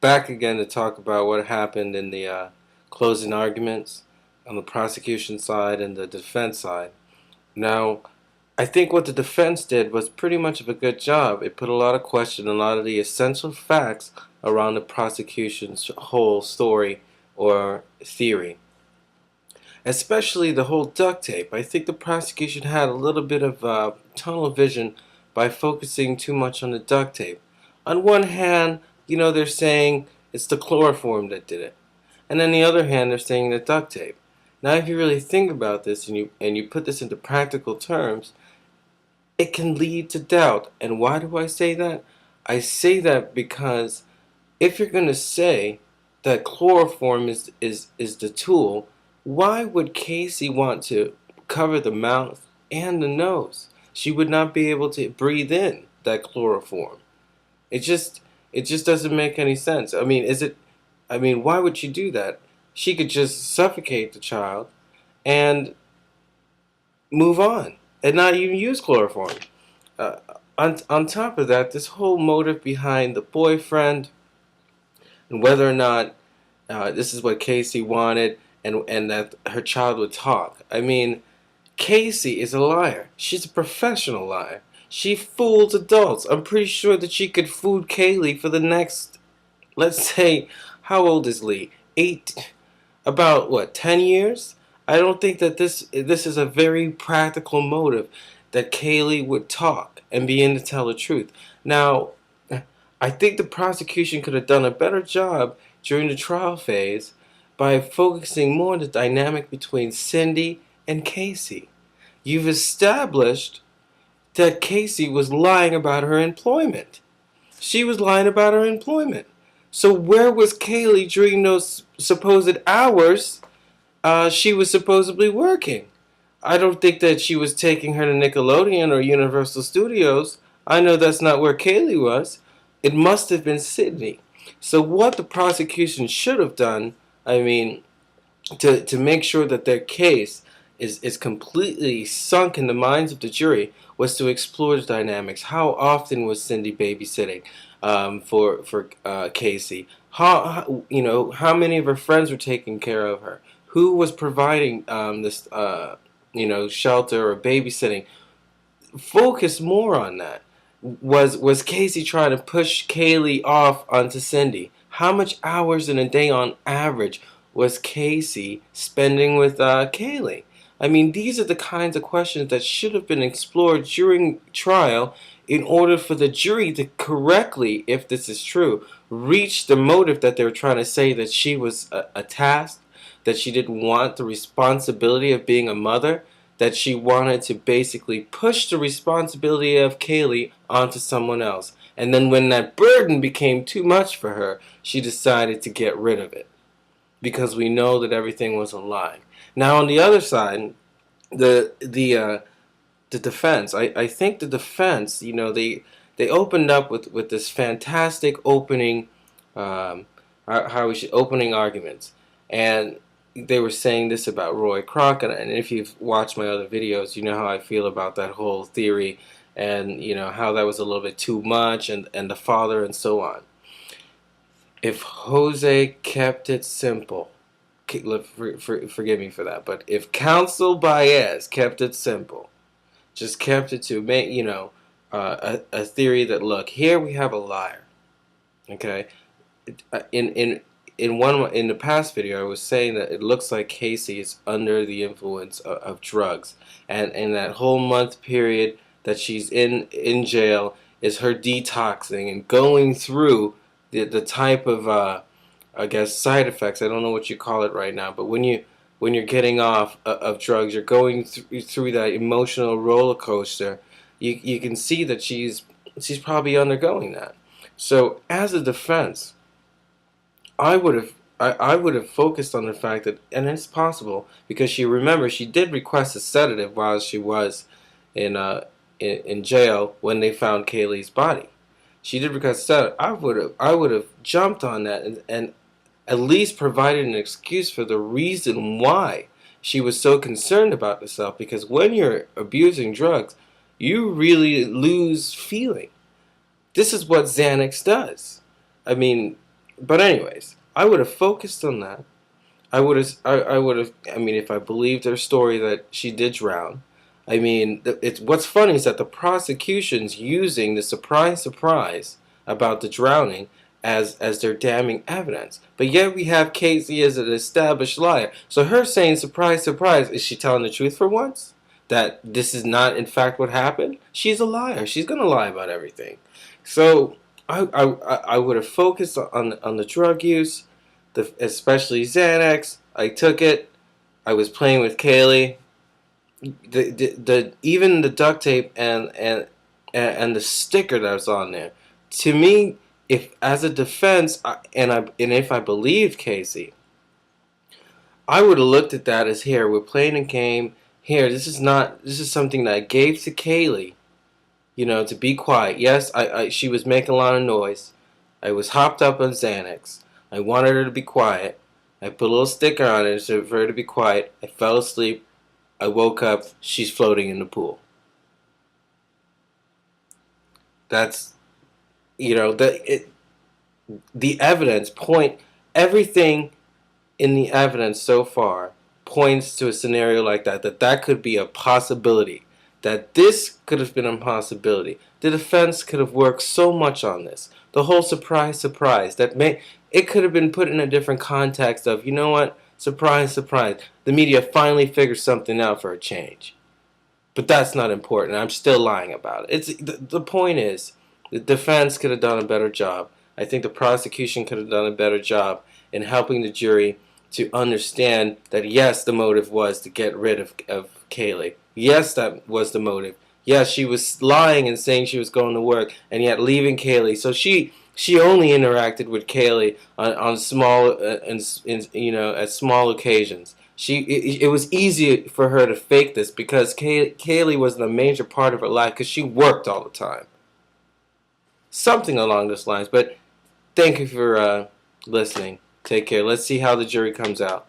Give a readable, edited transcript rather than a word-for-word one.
Back again to talk about what happened in the closing arguments on the prosecution side and the defense side. Now, I think what the defense did was pretty much of a good job. It put a lot of question, a lot of the essential facts around the prosecution's whole story or theory. Especially the whole duct tape. I think the prosecution had a little bit of tunnel vision by focusing too much on the duct tape. On one hand, they're saying it's the chloroform that did it. And on the other hand, they're saying the duct tape. Now, if you really think about this and you put this into practical terms, it can lead to doubt. And why do I say that? I say that because if you're going to say that chloroform is the tool, why would Casey want to cover the mouth and the nose? She would not be able to breathe in that chloroform. It just it just doesn't make any sense. Why would she do that? She could just suffocate the child and move on and not even use chloroform. Uh, on top of that, this whole motive behind the boyfriend and whether or not this is what Casey wanted and that her child would talk. Casey is a liar. She's a professional liar. She fools adults. I'm pretty sure that she could fool Kaylee for the next, let's say, how old is Lee? About what, 10 years? I don't think that this is a very practical motive that Kaylee would talk and begin to tell the truth. Now, I think the prosecution could have done a better job during the trial phase by focusing more on the dynamic between Cindy and Casey. You've established that Casey was lying about her employment. She was lying about her employment. So where was Kaylee during those supposed hours she was supposedly working? I don't think that she was taking her to Nickelodeon or Universal Studios. I know that's not where Kaylee was. It must have been Sydney. So what the prosecution should have done, to make sure that their case is completely sunk in the minds of the jury, was to explore the dynamics. How often was Cindy babysitting for Casey? How many of her friends were taking care of her? Who was providing this shelter or babysitting? Focus more on that. Was Casey trying to push Kaylee off onto Cindy? How much hours in a day on average was Casey spending with Kaylee? These are the kinds of questions that should have been explored during trial in order for the jury to correctly, if this is true, reach the motive that they were trying to say, that she was a task, that she didn't want the responsibility of being a mother, that she wanted to basically push the responsibility of Kaylee onto someone else. And then when that burden became too much for her, she decided to get rid of it. Because we know that everything was a lie. Now on the other side, the defense. I think the defense, they opened up with this fantastic opening, opening arguments, and they were saying this about Roy Crockett. And if you've watched my other videos, you know how I feel about that whole theory, and how that was a little bit too much, and the father and so on. If Jose kept it simple, forgive me for that, but if Counsel Baez kept it simple, just kept it to make a theory that, look, here we have a liar, okay. In the past video, I was saying that it looks like Casey is under the influence of drugs, and in that whole month period that she's in jail is her detoxing and going through the type of I guess side effects. I don't know what you call it right now, but when you're getting off of drugs, you're going through that emotional roller coaster. You can see that she's probably undergoing that. So as a defense, I would have focused on the fact that, and it's possible because she did request a sedative while she was in jail when they found Kaylee's body. She did request a sedative. I would have jumped on that and at least provided an excuse for the reason why she was so concerned about herself. Because when you're abusing drugs, you really lose feeling. This is what Xanax does. But anyways, I would have focused on that. I would have. I mean, if I believed her story that she did drown, I mean, it's what's funny is that the prosecution's using the surprise about the drowning as their damning evidence, but yet we have Casey as an established liar. So her saying surprise, is she telling the truth for once? That this is not in fact what happened? She's a liar. She's gonna lie about everything. So I would have focused on the drug use, especially Xanax. I took it. I was playing with Kaylee. The even the duct tape and the sticker that was on there. To me, if as a defense, and if I believed Casey, I would have looked at that as here we're playing a game. Here, this is something that I gave to Kaylee, to be quiet. Yes, she was making a lot of noise. I was hopped up on Xanax. I wanted her to be quiet. I put a little sticker on it for her to be quiet. I fell asleep. I woke up. She's floating in the pool. That's the evidence everything in the evidence so far points to a scenario like that could be a possibility, that this could have been a possibility. The defense could have worked so much on this. The whole surprise, it could have been put in a different context of, you know what, surprise, the media finally figured something out for a change. But that's not important. I'm still lying about it. The point is, the defense could have done a better job. I think the prosecution could have done a better job in helping the jury to understand that yes, the motive was to get rid of Kaylee. Yes, that was the motive. Yes, she was lying and saying she was going to work and yet leaving Kaylee. So she only interacted with Kaylee on small at small occasions. It was easy for her to fake this because Kaylee wasn't a major part of her life because she worked all the time. Something along those lines. But thank you for listening. Take care. Let's see how the jury comes out.